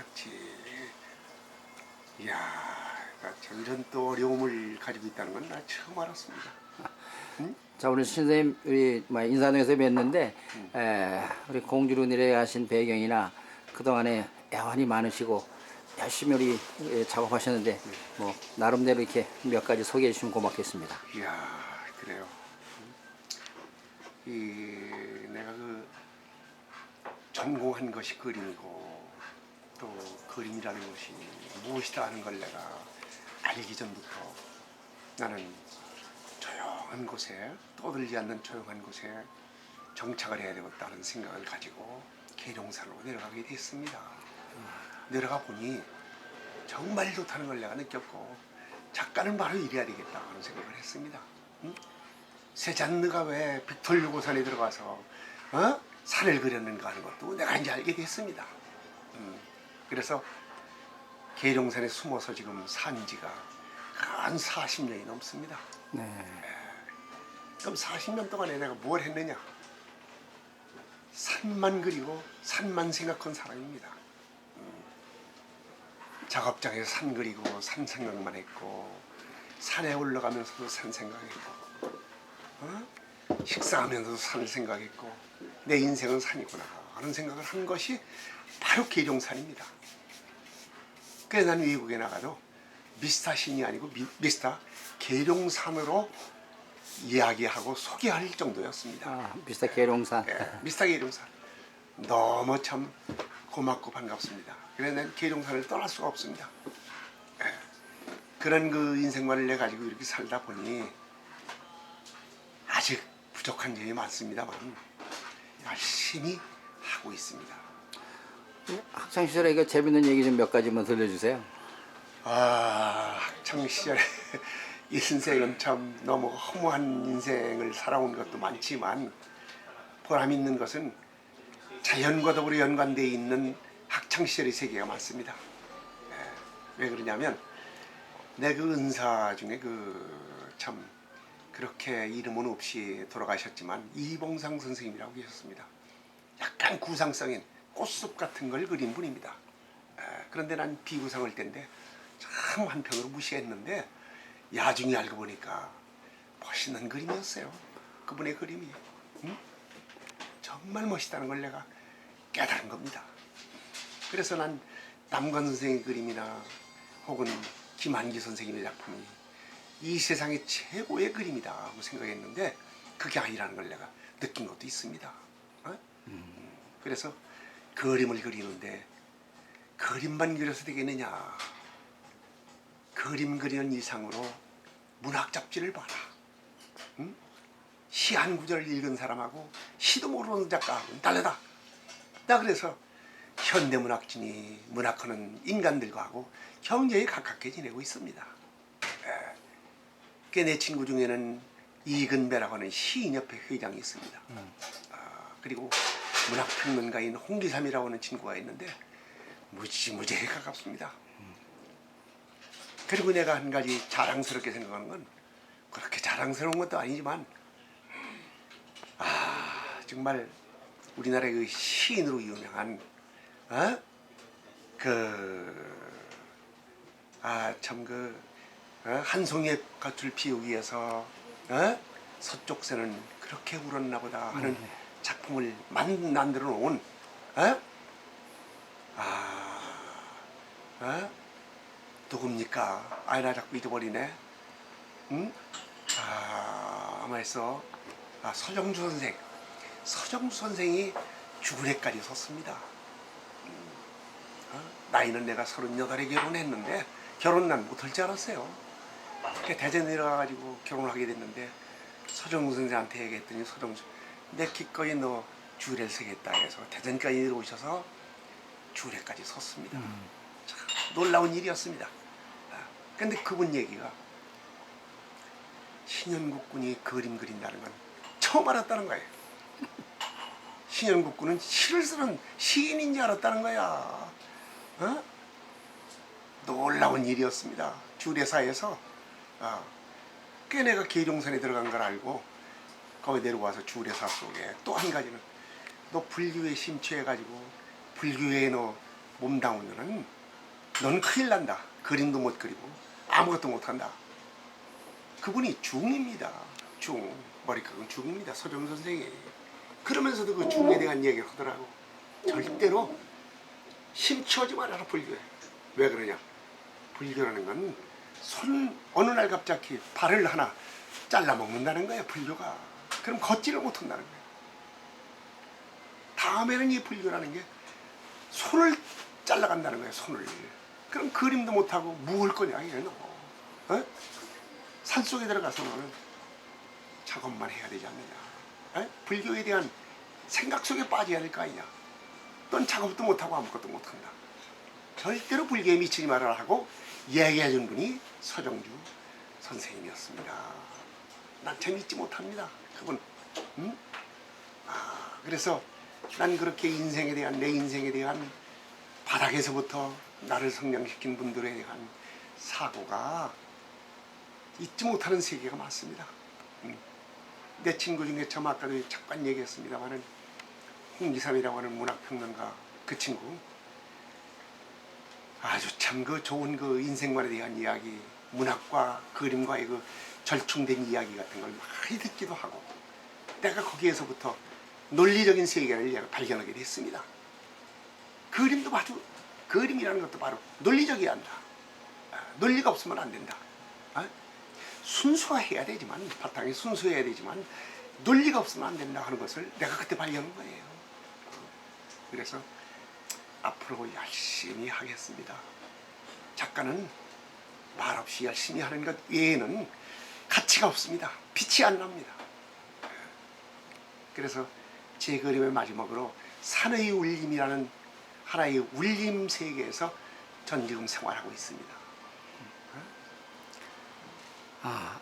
그렇지. 이야, 참 이런 또 어려움을 가지고 있다는 건 나 처음 알았습니다. 응? 자, 오늘 신선생님 우리 인사동에서 뵀는데 우리 공주로 내려가신 배경이나 그동안에 애환이 많으시고 열심히 우리 작업하셨는데 뭐 나름대로 이렇게 몇 가지 소개해 주시면 고맙겠습니다. 이야, 그래요. 이 내가 그 전공한 것이 그림이고 또 그림이라는 것이 무엇이다 하는 걸 내가 알기 전부터 나는 조용한 곳에 떠들지 않는 조용한 곳에 정착을 해야 되겠다는 생각을 가지고 계룡산으로 내려가게 됐습니다. 내려가 보니 정말 좋다는 걸 내가 느꼈고 작가는 바로 이래야 되겠다 하는 생각을 했습니다. 응? 세잔느가 왜 빅톨 유고산에 들어가서 산을 그렸는가 하는 것도 내가 이제 알게 됐습니다. 그래서 계룡산에 숨어서 지금 산 지가 한 40년이 넘습니다. 네. 그럼 40년 동안에 내가 뭘 했느냐? 산만 그리고 산만 생각한 사람입니다. 작업장에서 산 그리고 산 생각만 했고 산에 올라가면서도 산 생각했고 식사하면서도 산을 생각했고 내 인생은 산이구나 하는 생각을 한 것이 바로 계룡산입니다. 그래서 난 외국에 나가도 미스터 신이 아니고 미스터 계룡산으로 이야기하고 소개할 정도였습니다. 아, 미스터 계룡산. 미스터 계룡산. 너무 참 고맙고 반갑습니다. 그래서 난 계룡산을 떠날 수가 없습니다. 그런 그 인생관을 가지고 이렇게 살다 보니 아직 부족한 점이 많습니다만 열심히 하고 있습니다. 학창 시절에 이거 재밌는 얘기 좀 몇 가지만 들려주세요. 학창 시절에 인생은 참 너무 허무한 인생을 살아온 것도 많지만 보람 있는 것은 자연과 더불어 연관되어 있는 학창 시절의 세계가 많습니다. 왜 그러냐면 내 그 은사 중에 참 그렇게 이름은 없이 돌아가셨지만 이봉상 선생님이라고 계셨습니다. 약간 구상성인 꽃숲 같은 걸 그린 분입니다. 그런데 난 비구상을 때인데 참 한편으로 무시했는데 야중에 알고 보니까 멋있는 그림이었어요. 그분의 그림이 정말 멋있다는 걸 내가 깨달은 겁니다. 그래서 난 남관 선생의 그림이나 혹은 김한기 선생님의 작품이 이 세상의 최고의 그림이다 하고 생각했는데 그게 아니라는 걸 내가 느낀 것도 있습니다. 그래서 그림을 그리는데 그림만 그려서 되겠느냐? 그림 그리는 이상으로 문학 잡지를 봐라. 시 한 구절을 읽은 사람하고 시도 모르는 작가하고는 다르다. 나 그래서 현대문학진이 문학하는 인간들과 하고 굉장히 가깝게 지내고 있습니다. 내 친구 중에는 이근배라고 하는 시인협회 회장이 있습니다. 그리고 문학평론가인 홍기삼이라고 하는 친구가 있는데 무지무지하게 가깝습니다. 그리고 내가 한 가지 자랑스럽게 생각하는 건 그렇게 자랑스러운 것도 아니지만 정말 우리나라의 그 시인으로 유명한 한 송이의 gat을 피우기 위해서 서쪽새는 그렇게 울었나 보다 하는 작품을 만들어 놓은 누굽니까? 나 자꾸 잊어버리네. 아마에서 서정주 선생. 서정주 선생이 주례까지 섰습니다. 나이는 내가 38에 결혼했는데 결혼 난 못할 줄 알았어요. 대전에 내려가가지고 결혼을 하게 됐는데 서정주 선생한테 얘기했더니 서정주 내 기꺼이 너 주례를 서겠다 해서 대전까지 내려오셔서 주례까지 섰습니다. 참 놀라운 일이었습니다. 근데 그분 얘기가 신현국 군이 그림 그린다는 건 처음 알았다는 거예요. 신현국 군은 시를 쓰는 시인인 줄 알았다는 거야. 놀라운 일이었습니다. 주례사에서 꽤 내가 계룡산에 들어간 걸 알고 거기 내려와서 주례사 속에 또 한 가지는 너 불교에 심취해가지고 불교에 너 몸담으면은 넌 큰일 난다. 그림도 못 그리고 아무것도 못한다. 그분이 중입니다. 중. 머리카락은 중입니다. 서정 선생이. 그러면서도 그 중에 대한 얘기를 하더라고. 절대로 심취하지 말아라 불교에. 왜 그러냐? 불교라는 건 어느 날 갑자기 발을 하나 잘라 먹는다는 거야 불교가. 그럼 걷지를 못한다는 거야. 다음에는 이 불교라는 게 손을 잘라간다는 거야. 손을. 그럼 그림도 못하고 뭐 할 거냐 이게 너. 어? 산속에 들어가서는 작업만 해야 되지 않느냐. 어? 불교에 대한 생각 속에 빠져야 될 거 아니냐. 넌 작업도 못하고 아무것도 못한다. 절대로 불교에 미치지 말아라 하고 얘기해 준 분이 서정주 선생님이었습니다. 난 참 잊지 못합니다. 그분. 응? 그래서 난 그렇게 인생에 대한, 내 인생에 대한 바닥에서부터 나를 성장시킨 분들에 대한 사고가 잊지 못하는 세계가 많습니다. 내 친구 중에 참 아까도 잠깐 얘기했습니다마는 홍기삼이라고 하는 문학평론가 그 친구 아주 참 그 좋은 그 인생관에 대한 이야기, 문학과 그림과의 그 절충된 이야기 같은 걸 많이 듣기도 하고 내가 거기에서부터 논리적인 세계를 내가 발견하게 됐습니다. 그림도 아주 그림이라는 것도 바로 논리적이어야 한다. 논리가 없으면 안 된다. 순수해야 되지만 바탕이 순수해야 되지만 논리가 없으면 안 된다 하는 것을 내가 그때 발견한 거예요. 그래서 앞으로 열심히 하겠습니다. 작가는 말없이 열심히 하는 것 외에는 가치가 없습니다. 빛이 안 납니다. 그래서 제 그림의 마지막으로 산의 울림이라는 하나의 울림 세계에서 전 지금 생활하고 있습니다.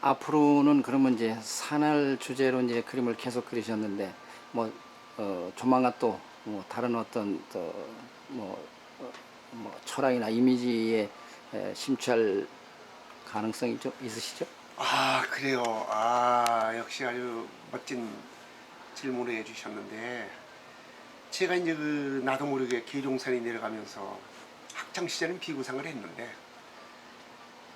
앞으로는 그러면 이제 산을 주제로 이제 그림을 계속 그리셨는데 뭐 조만간 또 뭐 다른 어떤 뭐 철학이나 이미지에 심취할 가능성이 좀 있으시죠? 그래요. 역시 아주 멋진 질문을 해주셨는데 제가 이제 그 나도 모르게 계룡산에 내려가면서 학창 시절은 비구상을 했는데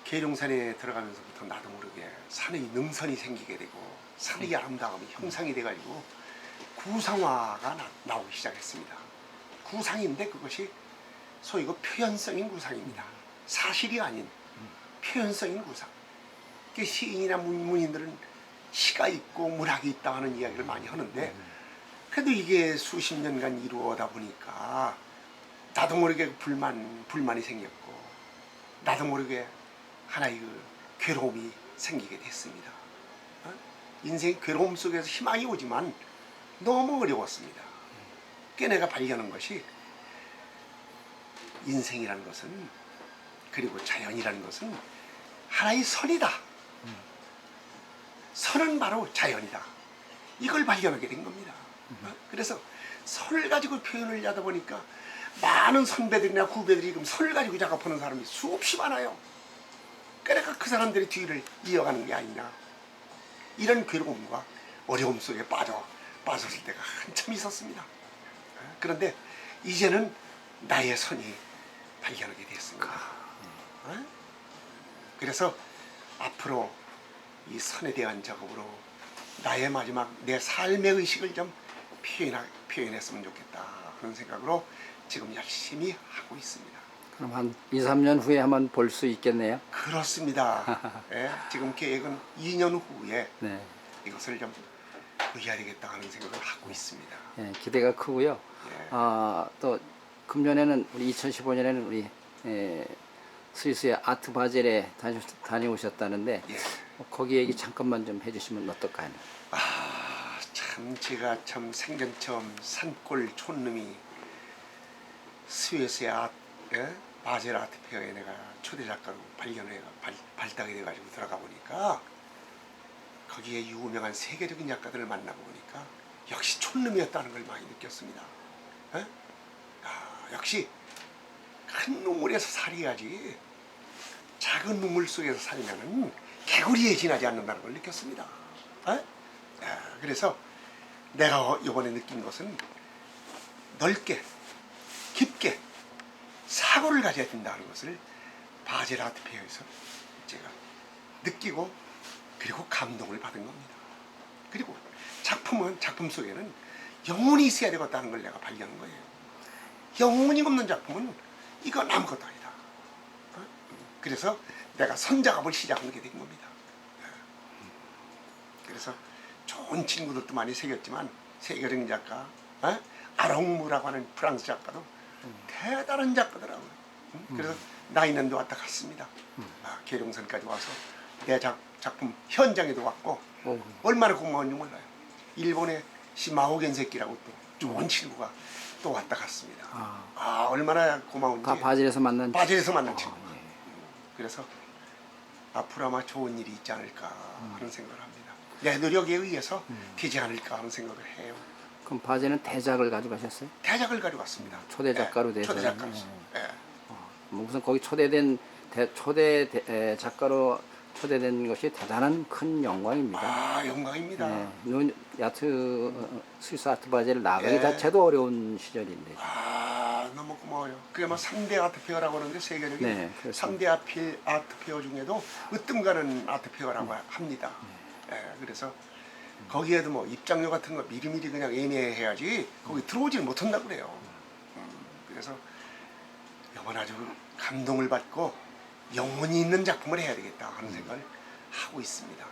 계룡산에 들어가면서부터 나도 모르게 산의 능선이 생기게 되고 산의 아름다움이 형상이 돼가지고 구상화가 나오기 시작했습니다. 구상인데 그것이 소위 그 표현성인 구상입니다. 사실이 아닌 표현성인 구상. 시인이나 문인들은 시가 있고 문학이 있다 하는 이야기를 많이 하는데 그래도 이게 수십 년간 이루어다 보니까 나도 모르게 불만이 생겼고 나도 모르게 하나의 그 괴로움이 생기게 됐습니다. 인생 괴로움 속에서 희망이 오지만 너무 어려웠습니다. 내가 발견한 것이 인생이라는 것은 그리고 자연이라는 것은 하나의 선이다. 선은 바로 자연이다. 이걸 발견하게 된 겁니다. 그래서 선을 가지고 표현을 하다 보니까 많은 선배들이나 후배들이 지금 선을 가지고 작업하는 사람이 수없이 많아요. 그러니까 그 사람들의 뒤를 이어가는 게 아니냐. 이런 괴로움과 어려움 속에 빠졌을 때가 한참 있었습니다. 그런데 이제는 나의 선이 발견하게 됐습니다. 그래서 앞으로 이 선에 대한 작업으로 나의 마지막 내 삶의 의식을 좀 표현했으면 좋겠다 그런 생각으로 지금 열심히 하고 있습니다. 그럼 한 2, 3년 후에 한번 볼 수 있겠네요. 그렇습니다. 지금 계획은 2년 후에 네. 이것을 좀 해야 되겠다 하는 생각을 하고 있습니다. 기대가 크고요. 또 금년에는 우리 2015년에는 우리 스위스의 아트 바젤에 다녀오셨다는데 거기 얘기 잠깐만 좀 해주시면 어떨까요? 참 제가 참 생전 처음 산골 촌놈이 스위스의 바젤 아트 페어에 내가 초대 작가로 발탁이 돼가지고 들어가 보니까 거기에 유명한 세계적인 작가들을 만나고 보니까 역시 촌놈이었다는 걸 많이 느꼈습니다. 역시 큰 눈물에서 살아야지 작은 눈물 속에서 살면은 개구리에 지나지 않는다는 걸 느꼈습니다. 그래서 내가 이번에 느낀 것은 넓게 깊게 사고를 가져야 된다는 것을 바젤 아트 페어에서 제가 느끼고 그리고 감동을 받은 겁니다. 그리고 작품 속에는 영혼이 있어야 되겠다는 걸 내가 발견한 거예요. 영혼이 없는 작품은 이건 아무것도 아니다. 그래서 내가 선작업을 시작하게 된 겁니다. 그래서 좋은 친구들도 많이 새겼지만 세계적인 작가 아롱무라고 하는 프랑스 작가도 대단한 작가더라고요. 그래서 나 있는 데 왔다 갔습니다. 계룡산까지 와서 내 작품 현장에도 왔고 얼마나 고마운지 몰라요. 일본의 시마오겐세키라고 또 좋은 친구가 또 왔다 갔습니다. 얼마나 고마운지. 바질에서 만난 친구. 그래서 앞으로 아마 좋은 일이 있지 않을까 하는 생각을 합니다. 내 노력에 의해서 되지 않을까 하는 생각을 해요. 그럼 바질은 대작을 가져가셨어요? 대작을 가져갔습니다. 초대 작가로 돼서. 초대 작가로서. 뭐 우선 거기 초대된 작가로 초대된 것이 대단한 큰 영광입니다. 영광입니다. 스위스 아트 바젤 나가기 자체도 어려운 시절인데. 너무 고마워요. 그게 뭐 3대 아트페어라고 하는데 세계적인 3대 아트페어 중에도 으뜸 가는 아트페어라고 합니다. 그래서 거기에도 뭐 입장료 같은 거 미리미리 그냥 예매해야지 거기 들어오지를 못한다고 그래요. 그래서 이번 아주 감동을 받고 영혼이 있는 작품을 해야 되겠다 하는 생각을 하고 있습니다.